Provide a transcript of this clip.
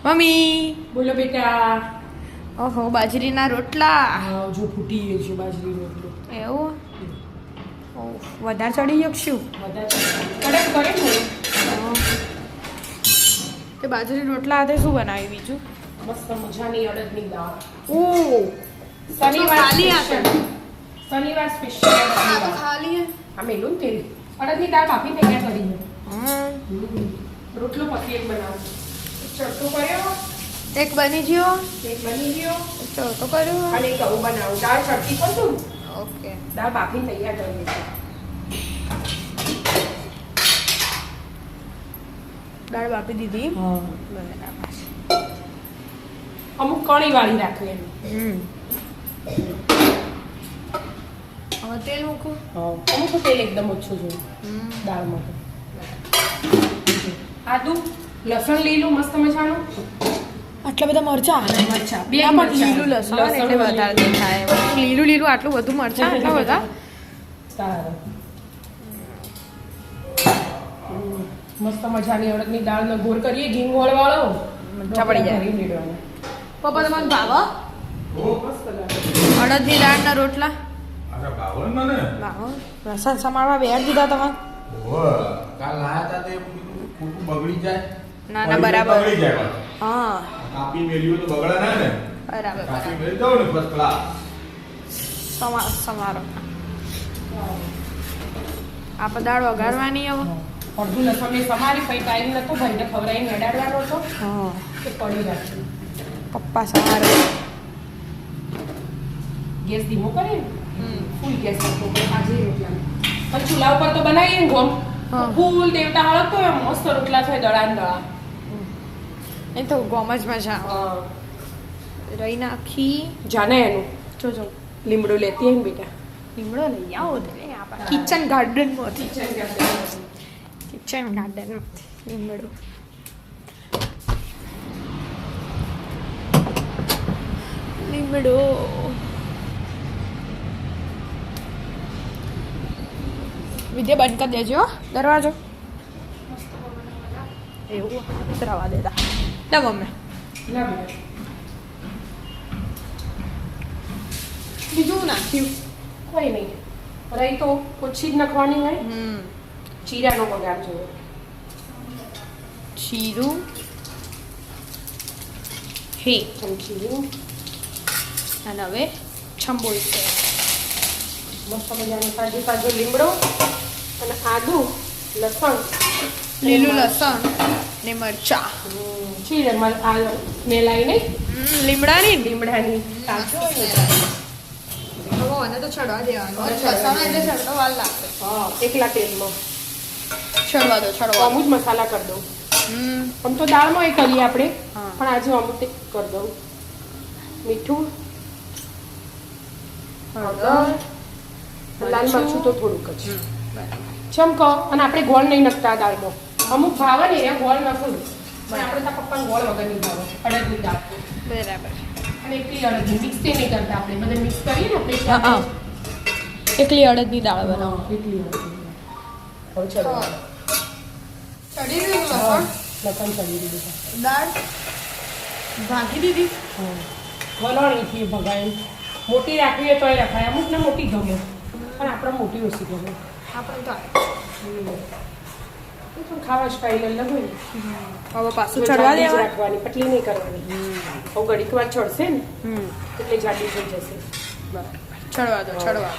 Mummy બોલો બેટા. ઓહો બાજરીના રોટલા હા જો ફૂટી ગયો છે બાજરી રોટલો. એવું ઓહ વધારે ચડી ગયો શું બધા કડક કરે ને. તે બાજરી રોટલા હાથે શું બનાવ્યું બીજું મસ્ત મજાની અડદની દાળ. ઓહ શનિવાર ખાલી આપે. શનિવાર સ્પેશિયલ અડદની દાળ. ખાલી આ મેલું તેલ અડદની દાળ કાપી તૈયાર કરી છે. રોટલો પછી એક બનાવું. ચડતો કર્યો, એક બની ગયો એક બની ગયો ચડતો કર્યો અને એક આવું બનાવું. દાળ ચડતી કરું ઓકે દાળ બાફી તૈયાર કરી છે. દાળ બાફી દીધી હા બરાબર અમુક કણી વાળી રાખવી એમ. હવે તેલ મૂકું અમુક તેલ એકદમ ઓછું જોઈએ દાળમાં. આદુ લસણ લીલું મસ્ત મજાનું. આટલા બધા મરચા મરચાં બે પણ મરચાં. લીલું લસણ એટલે વધારે દેખાય લીલું લીલું આટલું બધું મરચા એટલા બધા સારું. મસ્ત મજાની અડદની દાળનો ગોળ કરીએ ઘી વાળો મરચાં પડી જાય. ભરી દેવાનો. પપ્પા તમને ભાવ મસ્ત લાગે. અડદની દાળના રોટલા અરે બાવન માં ને ભાવ લસણ સમારવા બેડ દીધા તમે ઓહ કાલ લાયા તા તે ખોટું બગડી જાય ના ફરી બરાબર બગડી જાય પાછું. હા કાપી મેલ્યું તો બગડે ના ને બરાબર કાપી બરાબર મેલી દઉં ને ફર્સ્ટ ક્લાસ. સમારો આપણે દાળ વઘારવાની હવે અડધું લસણ સમારી પછી ટાઈમ નતો ભાઈને ખવડાવીને અડાડવાનો હતો હા કે પડી રાખ્યું. પપ્પા સમારે ગેસ ધીમો કરે ને ફૂલ ગેસ રાખો આજે રોટલા પણ ચૂલા ઉપર તો બનાવીએ ને ગોમ હા. ફૂલ દેવતા હળગતો હોય મસ્ત રોટલા થાય દળા ને દળા. એ તો ગોમ જ મજા રહી નાખી જાને એનું જોજો લીમડો લેતી હોય ને બેટા. લીમડો લઈ આવો કિચન ગાર્ડનમાંથી કિચન ગાર્ડનમાંથી લીમડો લીમડો વિદ્યા બંધ કરી દેજો હો, દરવાજો એવું ઉતરાવા દેતા લે મમ્મી ના બેટા. બીજું નાખ્યું કોઈ નહીં રહી તો ઓછી જ નાખવાની હોય. જીરાનો વઘાર જોયો. જીરું હે ચમચી અને હવે છંબોળ છે મસ્ત મજાનો તાજો તાજો લીમડો અને આદુ લસણ લીલું લસણ ને મરચા ચીરે આ મેલાઈ નહીં લીમડાની લીમડાની તાજો હોય ને. મને તો ચડવા દેવાનું હવે ચડવા લસણ એટલે ચડતો વાર લાગશે હા એકલા તેલમાં ચડવા દો ચડવા અમુક જ મસાલા કરી દઉં. આમ તો દાળમાં એ કરીએ આપણે હા. પણ આજે અમુક તે કરી દઉં. મીઠું હળદર લાલ મરચું તો થોડુંક જ ચમકો. અને આપણે ગોળ નહીં નાખતા દાળમાં. અમુક ભાવે ને એ ગોળ નાખું પણ આપણે તો પપ્પાને ગોળ વગર નહીં ભાવે અડદની દાળ બરાબર અને એકલી અડદની મિક્સ તે નહીં કરતા આપણે બધે મિક્સ કરીએ ને હા આપણે એકલી અડદની દાળ બનાવો એકલી અડદની દાળ. હવે ચલો ચડી રહ્યું લસણ ચડી દીધું. દાળ ભાગી દીધી વલોણીથી ભગાય. મોટી રાખવી હોય તોય રખાય. અમુક ને મોટી ગમે પણ આપણે મોટી ઓછી ગમે. આપણે તો એ તો ખાવા સ્ટાઈલ અલગ હોય ને. હવે પાછું જો ચડવા જાડી જ દેવા રાખવાની પતલી નહીં કરવાની. હવે ઘડીક વાર ચડશે ને એટલે જાડી થઈ જશે. ચડવા દો ચડવા